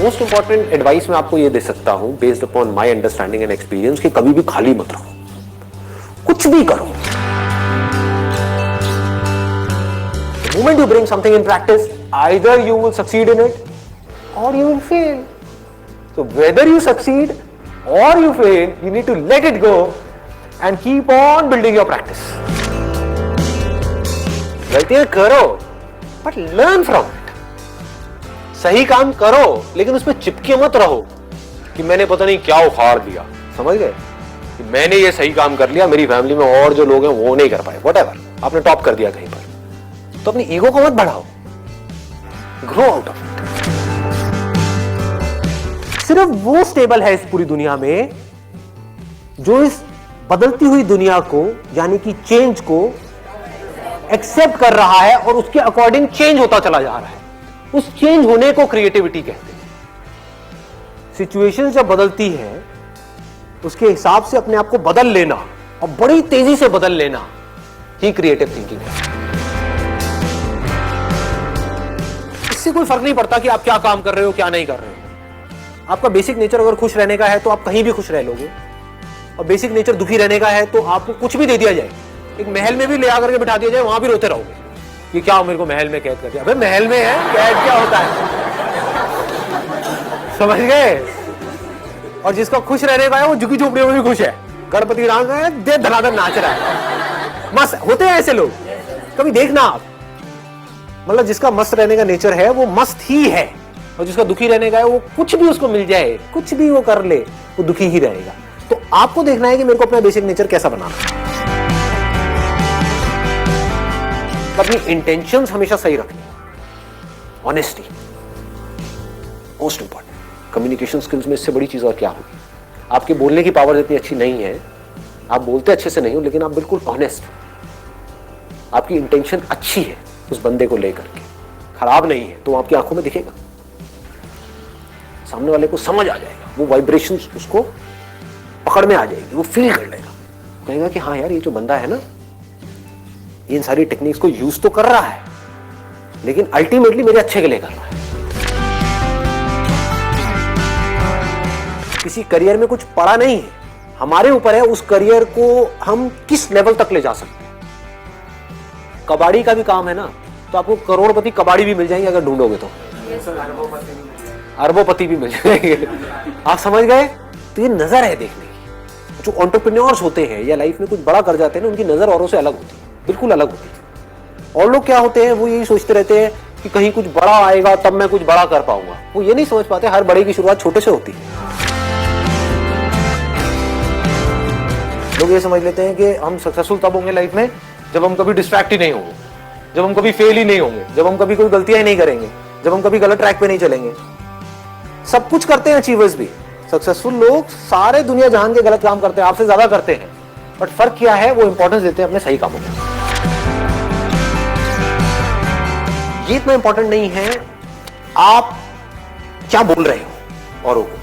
Most important advice मैं आपको ये दे सकता हूं based upon my understanding and experience कि कभी भी खाली मत रहो, कुछ भी करो। The moment you bring something in practice, either you will succeed in it or you will fail. So whether you succeed or you fail, you need to let it go and keep on building your practice. गलतियां करो but learn from it. सही काम करो लेकिन उसमें चिपके मत रहो कि मैंने पता नहीं क्या उखाड़ दिया, समझ गए कि मैंने ये सही काम कर लिया, मेरी फैमिली में और जो लोग हैं वो नहीं कर पाए, व्हाटएवर, आपने टॉप कर दिया कहीं पर, तो अपनी ईगो को मत बढ़ाओ, ग्रो आउट ऑफ इट। सिर्फ वो स्टेबल है इस पूरी दुनिया में जो इस बदलती हुई दुनिया को यानी कि चेंज को एक्सेप्ट कर रहा है और उसके अकॉर्डिंग चेंज होता चला जा रहा है। उस चेंज होने को क्रिएटिविटी कहते हैं। सिचुएशन जब बदलती है उसके हिसाब से अपने आप को बदल लेना और बड़ी तेजी से बदल लेना ही क्रिएटिव थिंकिंग है। इससे कोई फर्क नहीं पड़ता कि आप क्या काम कर रहे हो क्या नहीं कर रहे हो। आपका बेसिक नेचर अगर खुश रहने का है तो आप कहीं भी खुश रह लोगे, और बेसिक नेचर दुखी रहने का है तो आपको कुछ भी दे दिया जाए, एक महल में भी ले आकर के बिठा दिया जाए, वहां भी रोते रहोगे कि क्या मेरे को महल में कैद कर दिया। अबे महल में है, कैद क्या होता है, समझ गए। और जिसका खुश रहने का है वो झुकी झोपड़ियों में भी खुश है, गणपति राम का है, दे धनाधन नाच रहा है, मस्त होते हैं ऐसे लोग, कभी देखना आप। मतलब जिसका मस्त रहने का नेचर है वो मस्त ही है, और जिसका दुखी रहने का है वो कुछ भी उसको मिल जाए, कुछ भी वो कर ले, वो दुखी ही रहेगा। तो आपको देखना है कि मेरे को अपना बेसिक नेचर कैसा बनाना है। अपनी इंटेंशंस हमेशा सही रखनी, honesty most important. Communication skills में इससे बड़ी चीज और क्या होगी। आपके बोलने की पावर इतनी अच्छी नहीं है, आप बोलते अच्छे से नहीं हो, लेकिन आप बिल्कुल ऑनेस्ट, आपकी इंटेंशन अच्छी है उस बंदे को लेकर के, खराब नहीं है, तो आपकी आंखों में दिखेगा, सामने वाले को समझ आ जाएगा, वो वाइब्रेशंस उसको पकड़ में आ जाएगी, वो फील कर लेगा, कहेगा कि हाँ यार ये जो बंदा है ना इन सारी टेक्निक्स को यूज तो कर रहा है लेकिन अल्टीमेटली मेरे अच्छे के लिए कर रहा है। किसी करियर में कुछ पड़ा नहीं है, हमारे ऊपर है उस करियर को हम किस लेवल तक ले जा सकते हैं। कबाड़ी का भी काम है ना, तो आपको करोड़पति कबाड़ी भी मिल जाएंगे अगर ढूंढोगे तो, अरबोपति भी मिल जाएंगे, आप समझ गए। तो ये नजर है देखने की। जो एंटरप्रेन्योर्स होते हैं या लाइफ में कुछ बड़ा कर जाते हैं ना, उनकी नजर औरों से अलग होती है, बिल्कुल अलग होती है। और लोग क्या होते हैं, वो यही सोचते रहते हैं कि कहीं कुछ बड़ा आएगा तब मैं कुछ बड़ा कर पाऊंगा। वो ये नहीं समझ पाते हर बड़े की शुरुआत छोटे से होती है। लोग ये समझ लेते हैं कि हम सक्सेसफुल तब होंगे लाइफ में जब हम कभी डिस्ट्रैक्ट ही नहीं होंगे, जब हम कभी फेल ही नहीं होंगे, जब हम कभी कोई गलतियां ही नहीं करेंगे, जब हम कभी गलत ट्रैक पे नहीं चलेंगे। सब कुछ करते हैं अचीवर्स भी, सक्सेसफुल लोग सारे दुनिया जहान के गलत काम करते हैं, आपसे ज्यादा करते हैं, बट फर्क क्या है, वो इंपॉर्टेंस देते हैं अपने सही कामों को। ये इतना इंपॉर्टेंट नहीं है आप क्या बोल रहे हो औरों को,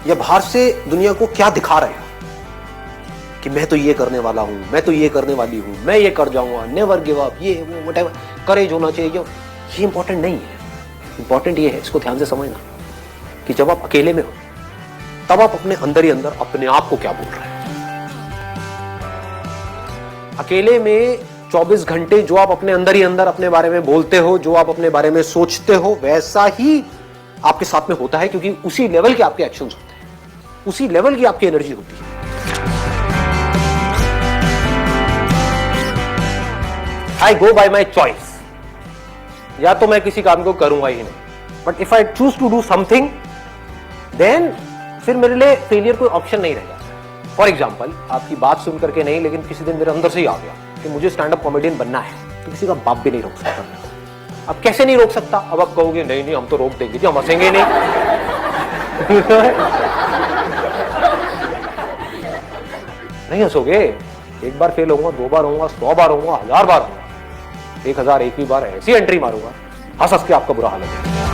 या बाहर से दुनिया को क्या दिखा रहे हो कि मैं तो ये करने वाला हूं, मैं तो ये करने वाली हूं, मैं ये कर जाऊंगा, नेवर गिव अप, ये वो व्हाटएवर, करेज होना चाहिए। ये इंपॉर्टेंट नहीं है। इंपॉर्टेंट ये है, इसको ध्यान से समझना, कि जब आप अकेले में हो तब आप अपने अंदर ही अंदर अपने आप को क्या बोल रहे हैं। अकेले में 24 घंटे जो आप अपने अंदर ही अंदर अपने बारे में बोलते हो, जो आप अपने बारे में सोचते हो, वैसा ही आपके साथ में होता है, क्योंकि उसी लेवल के आपके एक्शंस होते हैं, उसी लेवल की आपकी एनर्जी होती है। आई गो बाय माई चॉइस, या तो मैं किसी काम को करूंगा ही नहीं, but if I choose to do something then फिर मेरे लिए फेलियर कोई ऑप्शन नहीं रहेगा। फॉर एग्जाम्पल, आपकी बात सुन करके नहीं, लेकिन किसी दिन मेरे अंदर से ही आ गया कि मुझे स्टैंड अप कॉमेडियन बनना है, तो किसी का बाप भी नहीं रोक सकता। अब कैसे नहीं रोक सकता, अब आप कहोगे नहीं नहीं हम तो रोक देंगे जी, हम हंसेंगे नहीं। नहीं हंसोगे, एक बार फेल होऊंगा, 2 बार होऊंगा, 100 बार होऊंगा, 1000 बार होऊंगा, 1001वीं बार ऐसी एंट्री मारूंगा, हंस हंस के आपका बुरा हाल है।